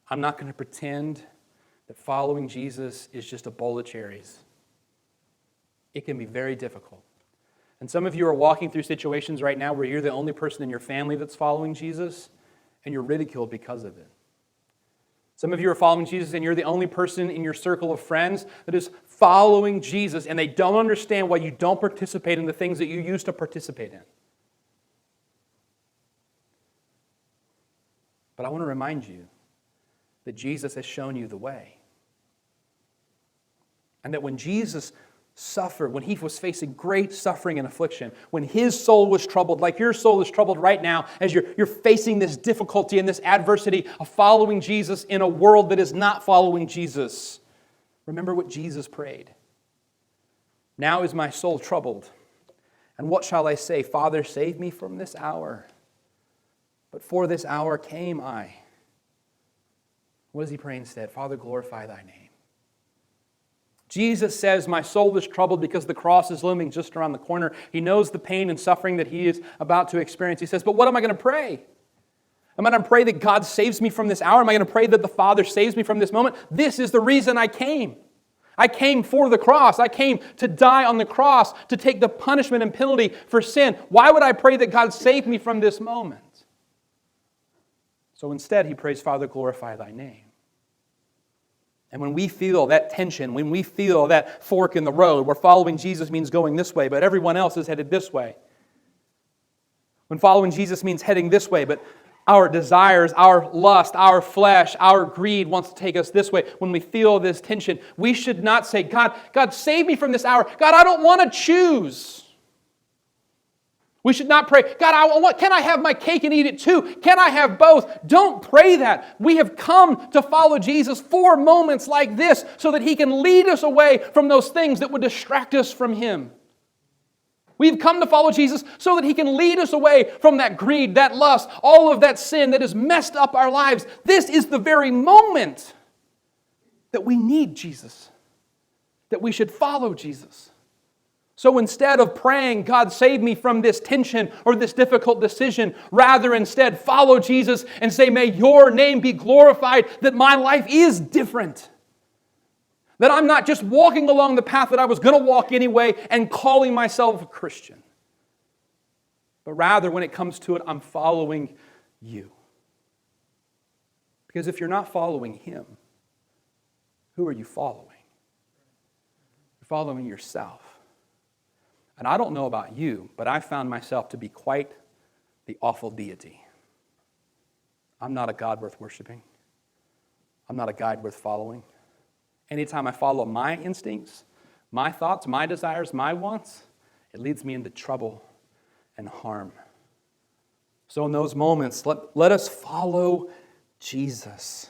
I'm not going to pretend that following Jesus is just a bowl of cherries. It can be very difficult. And some of you are walking through situations right now where you're the only person in your family that's following Jesus, and you're ridiculed because of it. Some of you are following Jesus, and you're the only person in your circle of friends that is following Jesus, and they don't understand why you don't participate in the things that you used to participate in. But I want to remind you that Jesus has shown you the way. And that when Jesus suffered, when he was facing great suffering and affliction, when his soul was troubled, like your soul is troubled right now, as you're facing this difficulty and this adversity of following Jesus in a world that is not following Jesus, remember what Jesus prayed. Now is my soul troubled, and what shall I say? Father, save me from this hour. But for this hour came I. What does he pray instead? Father, glorify thy name. Jesus says, my soul is troubled because the cross is looming just around the corner. He knows the pain and suffering that he is about to experience. He says, but what am I going to pray? Am I going to pray that God saves me from this hour? Am I going to pray that the Father saves me from this moment? This is the reason I came. I came for the cross. I came to die on the cross, to take the punishment and penalty for sin. Why would I pray that God save me from this moment? So instead, he prays, Father, glorify thy name. And when we feel that tension, when we feel that fork in the road, where following Jesus means going this way, but everyone else is headed this way. When following Jesus means heading this way, but our desires, our lust, our flesh, our greed wants to take us this way. When we feel this tension, we should not say, God, save me from this hour. God, I don't want to choose. We should not pray, God, can I have my cake and eat it too? Can I have both? Don't pray that. We have come to follow Jesus for moments like this so that he can lead us away from those things that would distract us from him. We've come to follow Jesus so that he can lead us away from that greed, that lust, all of that sin that has messed up our lives. This is the very moment that we need Jesus, that we should follow Jesus. So instead of praying, God, save me from this tension or this difficult decision, rather instead follow Jesus and say, may your name be glorified, that my life is different. That I'm not just walking along the path that I was going to walk anyway and calling myself a Christian. But rather, when it comes to it, I'm following you. Because if you're not following him, who are you following? You're following yourself. And I don't know about you, but I found myself to be quite the awful deity. I'm not a God worth worshiping. I'm not a guide worth following. Anytime I follow my instincts, my thoughts, my desires, my wants, it leads me into trouble and harm. So in those moments, let us follow Jesus.